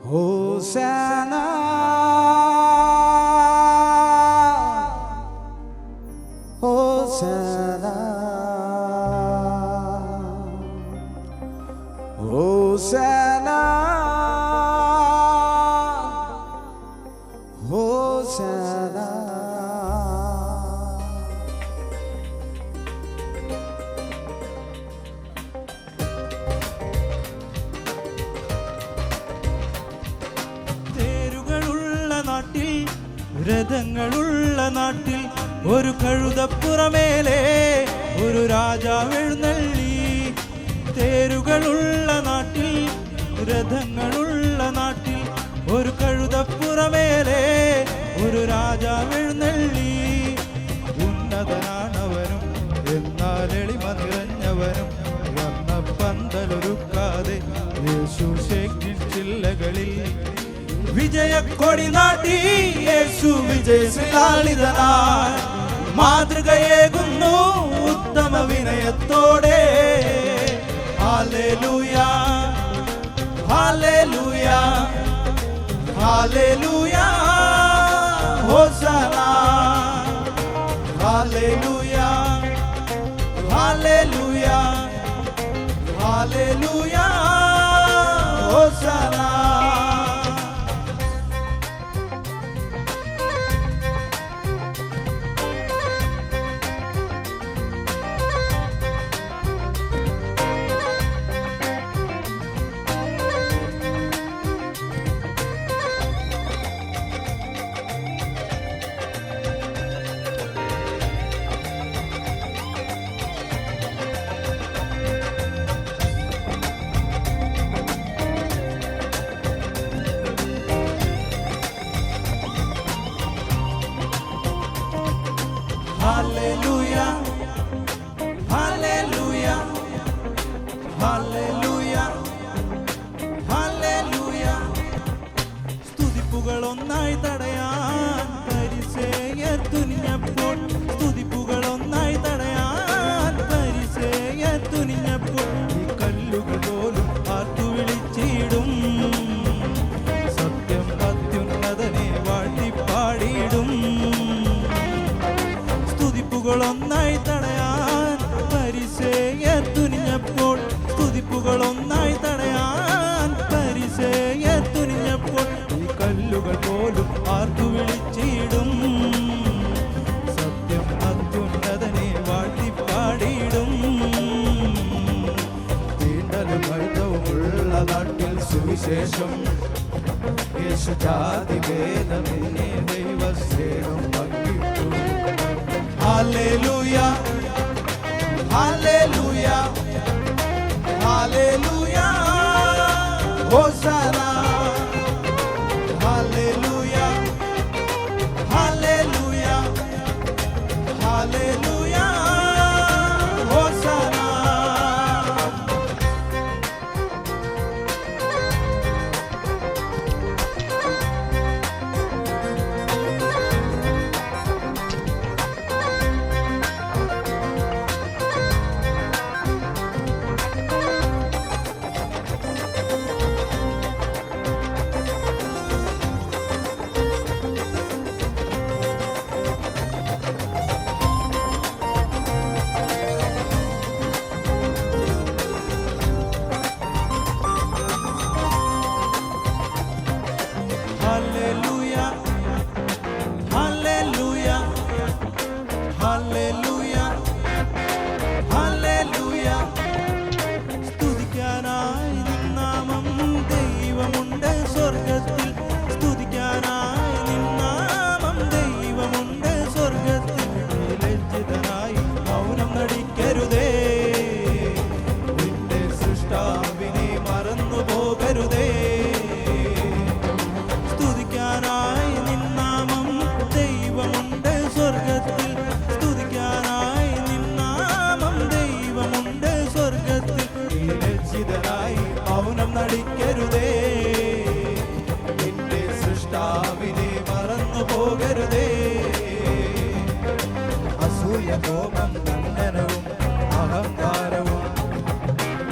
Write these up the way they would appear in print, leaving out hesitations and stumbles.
ഹോസാന ഹോസാന ഹോസാന ഹോസാന. രഥങ്ങളുള്ള നാട്ടിൽ ഒരു കഴുതപ്പുറമേലെ ഒരു രാജാവ് എഴുന്നള്ളി. തേരുകളുള്ള നാട്ടിൽ രഥങ്ങളുള്ള നാട്ടിൽ ഒരു കഴുതപ്പുറമേലെ ഒരു രാജാവ് എഴുന്നള്ളി. ഉന്നതനാണവനും എന്നാൽ എളിമ നിറഞ്ഞവനും വന്ന പന്തലൊരുക്കാതെ യേശു ശേഖിൻ ചില്ലകളിൽ വിജയക്കൊടി നാട്ടി. യേശു വിജയശാലിതനായി മാതൃകയേകുന്നു ഉത്തമ വിനയത്തോടെ. ഹല്ലേലൂയ ഹല്ലേലൂയ ഹല്ലേലൂയ ഹോസാന. ഹല്ലേലൂയ ഹല്ലേലൂയ ഹല്ലേലൂയ ഹോസാന. Hallelujah, hallelujah, hallelujah, hallelujah. സ്തുതിപ്പുകൾ ഒന്നായി തടയാൻ പരിസേയർ തുനിഞ്ഞപ്പോൾ, സ്തുതിപ്പുകൾ ഒന്നായി തടയാൻ പരിസേയർ തുനിഞ്ഞപ്പോൾ ഈ കല്ലുകൾ പോലും ആർത്തു വിളിച്ചിടും. സത്യം അത്യുന്നതനെ വാഴ്ത്തിപ്പാടിയിടും. ഒന്നായി തടയാൻ പരിസേയർ തുനിഞ്ഞപ്പോൾ, സ്തുതിപ്പുകൾ ഒന്നായി തടയാൻ പരിസേയർ തുനിഞ്ഞപ്പോൾ ഈ കല്ലുകൾ പോലും ആർത്തു വിളിച്ചിടും. സത്യം അത്യുന്നതനെ വാഴ്ത്തിപ്പാടിയിടും. തീണ്ടലും വൈദവുമുള്ള നാട്ടിൽ സുവിശേഷം യേശു ജാതി ഭേദമെന്നെ ദൈവസ്നേഹം പങ്കിട്ടു. Hallelujah, hallelujah, hallelujah, Hosanna. Hallelujah, hallelujah, hallelujah, Hosanna. Hallelujah, hallelujah, hallelujah, hallelujah. സ്തുതിക്കാനായി നിൻ നാമം ദൈവമുണ്ട് സ്വർഗത്തിൽ. സ്തുതിക്കാനായി നിൻ നാമം ദൈവമുണ്ട് സ്വർഗത്തിൽ. ലജ്ജിതനായി മൗനം നടിക്കരുതേ. നിന്റെ സൃഷ്ടാവിനെ മറന്നു പോകരുതേ. സ്തുതിക്കാനായി നിൻ നാമം ദൈവമുണ്ട് സ്വർഗത്തിൽ. സ്തുതിക്കാനായി നിൻ നാമം ദൈവമുണ്ട് സ്വർഗത്തിൽ. ലജ്ജിതനായി മൗനം നടിക്കരുതേ. നിന്റെ സൃഷ്ടാവിനെ മറന്നു പോകരുതേ. അസൂയ കോപം ദണ്ഡനവും അഹങ്കാരവും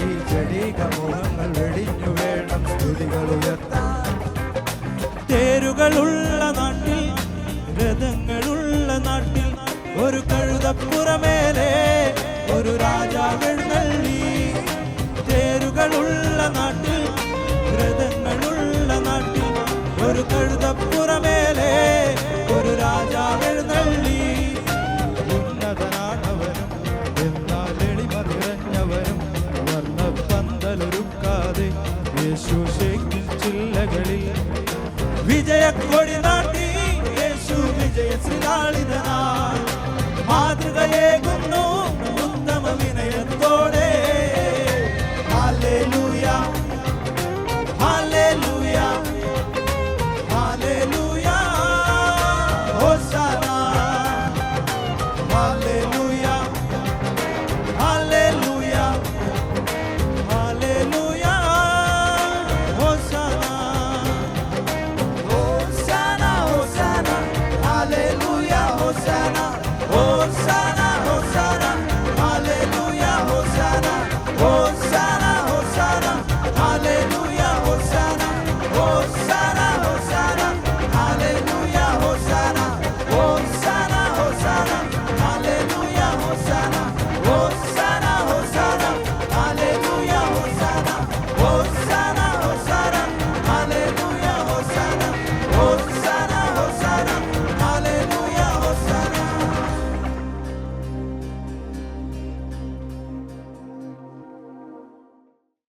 ഈ ജഡീക മോഹങ്ങൾ വെടിഞ്ഞു വേണം സ്തുതികൾ ഉയർത്താൻ. തേരുകളുള്ള നാട്ടിൽ, രഥങ്ങളുള്ള നാട്ടിൽ, ഒരു കഴുതപ്പുറമേലെ ഒരു രാജാവെഴുന്നള്ളി. തേരുകളുള്ള നാട്ടിൽ, രഥങ്ങളുള്ള നാട്ടിൽ, ഒരു കഴുതപ്പുറമേലെ ഒരു രാജാവെഴുന്നള്ളി. ഉന്നതനാണവനും എന്നാൽ എളിമ നിറഞ്ഞവനും, വർണ്ണപ്പന്തലൊരുക്കാതെ യേശു ശേഖിൽ ചില്ലകളിൽ വിജയക്കൊടി നാട്ടി. യേശു വിജയശ്രീലാളിതനായി മാതൃകയേകുന്നു ഉത്തമ വിനയത്തോടെ. Hallelujah, hallelujah.